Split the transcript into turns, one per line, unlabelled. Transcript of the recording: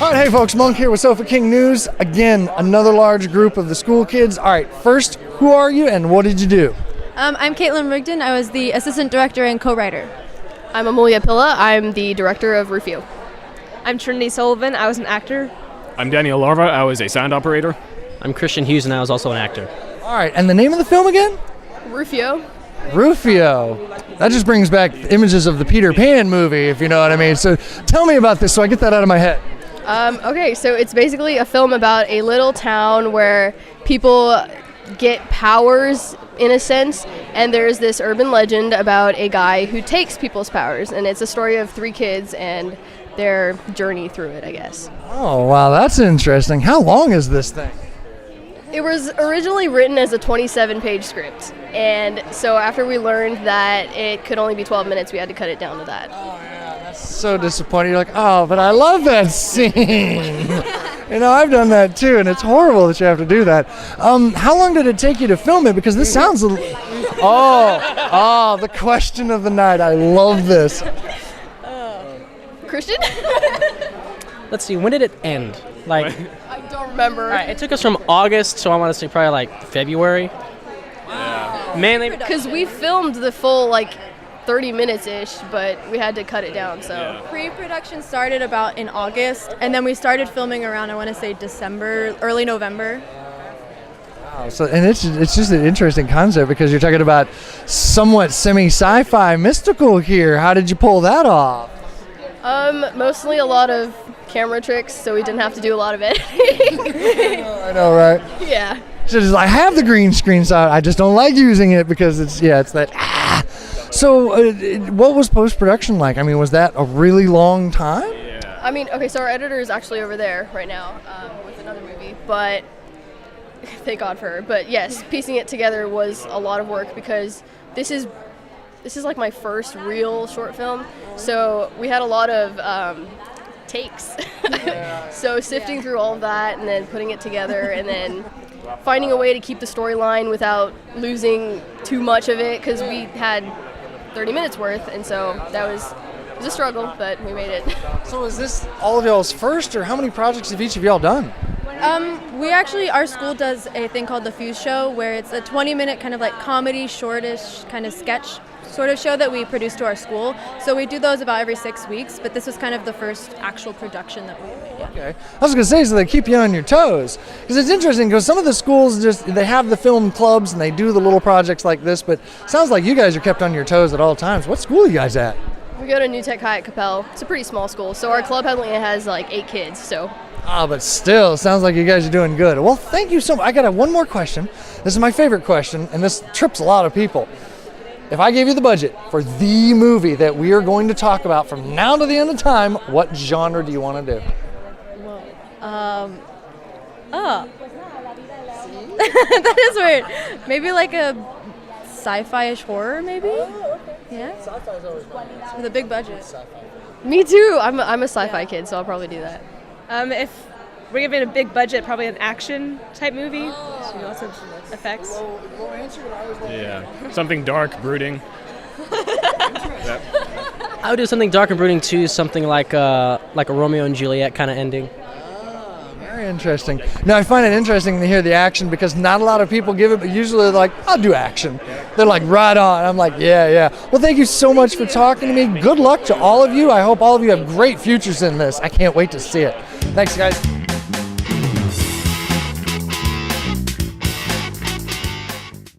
All right, hey folks, Monk here with Sofa King News. Again, another large group of the school kids. All right, first, who are you and what did you do?
I'm Caitlin Rigdon. I was the assistant director and co-writer.
I'm Amelia Pilla. I'm the director of Rufio.
I'm Trinity Sullivan. I was an actor.
I'm Daniel Larva. I was a sound operator.
I'm Christian Hughes, and I was also an actor.
All right, and the name of the film again?
Rufio.
Rufio. That just brings back images of the Peter Pan movie, if you know what I mean. So tell me about this so I get that out of my head.
Okay, so it's basically a film about a little town where people get powers, in a sense, and there's this urban legend about a guy who takes people's powers, and it's a story of 3 kids and their journey through it, I guess.
Oh, wow, that's interesting. How long is this thing?
It was originally written as a 27-page script, and so after we learned that it could only be 12 minutes, we had to cut it down to that.
Oh, yeah, that's so disappointing. You're like, oh, but I love that scene. You know, I've done that too, and it's horrible that you have to do that. How long did it take you to film it? Because this sounds a little... Oh, the question of the night. I love this.
Christian?
Let's see, when did it end? Like,
I don't remember.
all right, it took us from August, so I want to say probably like February.
Yeah.
Mainly
Because we filmed the full, 30 minutes-ish, but we had to cut it down, so...
Yeah.
Pre-production started about in August, and then we started filming around, I want to say December, early November.
Wow, so and it's just an interesting concept because you're talking about somewhat semi-sci-fi mystical here. How did you pull that off?
Mostly a lot of camera tricks, so we didn't have to do a lot of editing.
I know, right?
Yeah.
So just, I have the green screen, so I just don't like using it because it's that. So what was post-production like? I mean, was that a really long time?
Yeah.
I mean, okay, so our editor is actually over there right now with another movie, but thank God for her. But yes, piecing it together was a lot of work because this is like my first real short film, so we had a lot of takes. So sifting through all of that and then putting it together and then finding a way to keep the storyline without losing too much of it because we had 30 minutes worth, and so it was a struggle, but we made it.
So is this all of y'all's first, or how many projects have each of y'all done?
Our school does a thing called the Fuse Show, where it's a 20-minute kind of like comedy, shortish kind of sketch sort of show that we produce to our school. So we do those about every 6 weeks, but this was kind of the first actual production that we made. Yeah.
Okay. I was going to say, so they keep you on your toes. Because it's interesting, because some of the schools they have the film clubs and they do the little projects like this, but it sounds like you guys are kept on your toes at all times. What school are you guys at?
We go to New Tech High at Capel. It's a pretty small school, so our club only has 8 kids, so...
But still, sounds like you guys are doing good. Well, thank you so much. I got one more question. This is my favorite question, and this trips a lot of people. If I gave you the budget for the movie that we are going to talk about from now to the end of time, what genre do you want to do?
That is weird. Maybe like a sci-fi-ish horror, maybe? Yeah?
Sci-fi's always fun.
With a big budget.
Me too. I'm a sci-fi kid, so I'll probably do that.
If we're given a big budget, probably an action type movie. So lots of effects.
Yeah. Something dark, brooding.
I would do something dark and brooding too, something like a Romeo and Juliet kind of ending.
Very interesting. Now, I find it interesting to hear the action because not a lot of people give it, but usually they're like, I'll do action. They're like, right on. I'm like, yeah. Well, thank you so much for talking to me. Good luck to all of you. I hope all of you have great futures in this. I can't wait to see it. Thanks, guys.